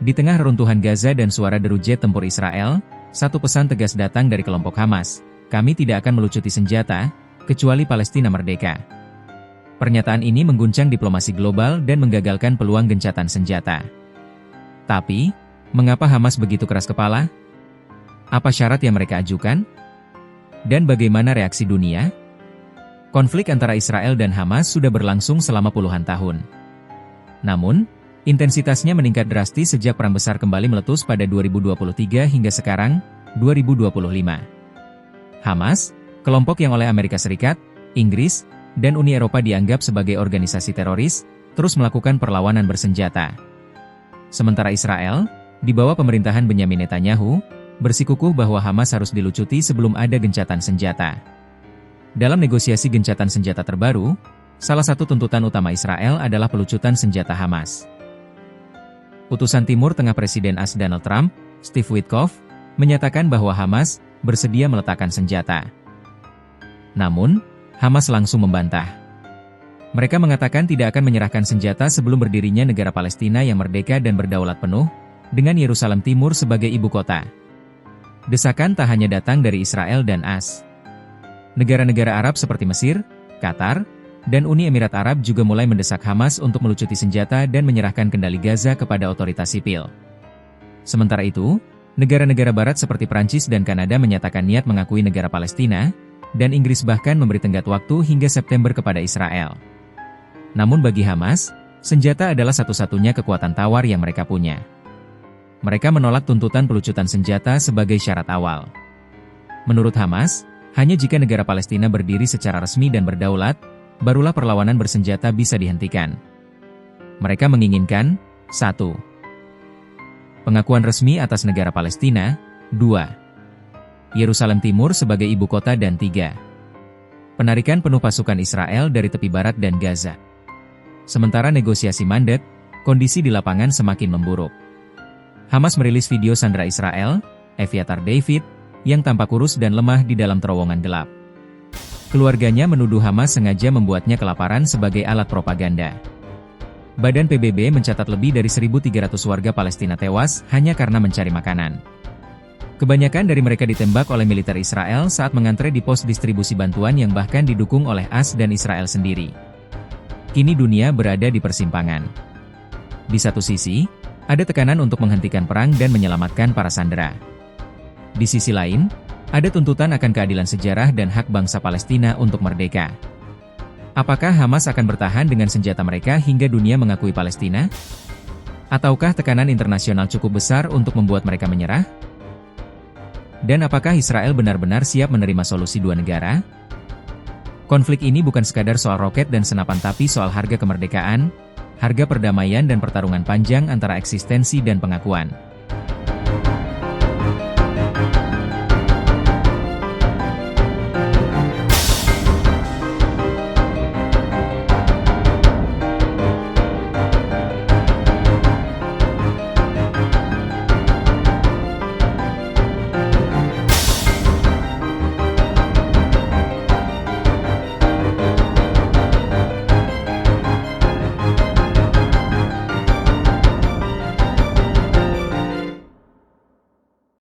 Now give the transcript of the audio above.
Di tengah reruntuhan Gaza dan suara deru jet tempur Israel, satu pesan tegas datang dari kelompok Hamas, kami tidak akan melucuti senjata, kecuali Palestina merdeka. Pernyataan ini mengguncang diplomasi global dan menggagalkan peluang gencatan senjata. Tapi, mengapa Hamas begitu keras kepala? Apa syarat yang mereka ajukan? Dan bagaimana reaksi dunia? Konflik antara Israel dan Hamas sudah berlangsung selama puluhan tahun. Namun, intensitasnya meningkat drastis sejak Perang Besar kembali meletus pada 2023 hingga sekarang, 2025. Hamas, kelompok yang oleh Amerika Serikat, Inggris, dan Uni Eropa dianggap sebagai organisasi teroris, terus melakukan perlawanan bersenjata. Sementara Israel, di bawah pemerintahan Benyamin Netanyahu, bersikukuh bahwa Hamas harus dilucuti sebelum ada gencatan senjata. Dalam negosiasi gencatan senjata terbaru, salah satu tuntutan utama Israel adalah pelucutan senjata Hamas. Utusan Timur Tengah Presiden AS Donald Trump, Steve Witkoff, menyatakan bahwa Hamas bersedia meletakkan senjata. Namun, Hamas langsung membantah. Mereka mengatakan tidak akan menyerahkan senjata sebelum berdirinya negara Palestina yang merdeka dan berdaulat penuh, dengan Yerusalem Timur sebagai ibu kota. Desakan tak hanya datang dari Israel dan AS. Negara-negara Arab seperti Mesir, Qatar, dan Uni Emirat Arab juga mulai mendesak Hamas untuk melucuti senjata dan menyerahkan kendali Gaza kepada otoritas sipil. Sementara itu, negara-negara Barat seperti Prancis dan Kanada menyatakan niat mengakui negara Palestina, dan Inggris bahkan memberi tenggat waktu hingga September kepada Israel. Namun bagi Hamas, senjata adalah satu-satunya kekuatan tawar yang mereka punya. Mereka menolak tuntutan pelucutan senjata sebagai syarat awal. Menurut Hamas, hanya jika negara Palestina berdiri secara resmi dan berdaulat, barulah perlawanan bersenjata bisa dihentikan. Mereka menginginkan 1. Pengakuan resmi atas negara Palestina, 2. Yerusalem Timur sebagai ibu kota dan 3. Penarikan penuh pasukan Israel dari tepi barat dan Gaza. Sementara negosiasi mandek, kondisi di lapangan semakin memburuk. Hamas merilis video sandera Israel, Eviatar David, yang tampak kurus dan lemah di dalam terowongan gelap. Keluarganya menuduh Hamas sengaja membuatnya kelaparan sebagai alat propaganda. Badan PBB mencatat lebih dari 1.300 warga Palestina tewas hanya karena mencari makanan. Kebanyakan dari mereka ditembak oleh militer Israel saat mengantre di pos distribusi bantuan yang bahkan didukung oleh AS dan Israel sendiri. Kini dunia berada di persimpangan. Di satu sisi, ada tekanan untuk menghentikan perang dan menyelamatkan para sandera. Di sisi lain, ada tuntutan akan keadilan sejarah dan hak bangsa Palestina untuk merdeka. Apakah Hamas akan bertahan dengan senjata mereka hingga dunia mengakui Palestina? Ataukah tekanan internasional cukup besar untuk membuat mereka menyerah? Dan apakah Israel benar-benar siap menerima solusi dua negara? Konflik ini bukan sekadar soal roket dan senapan tapi soal harga kemerdekaan, harga perdamaian dan pertarungan panjang antara eksistensi dan pengakuan.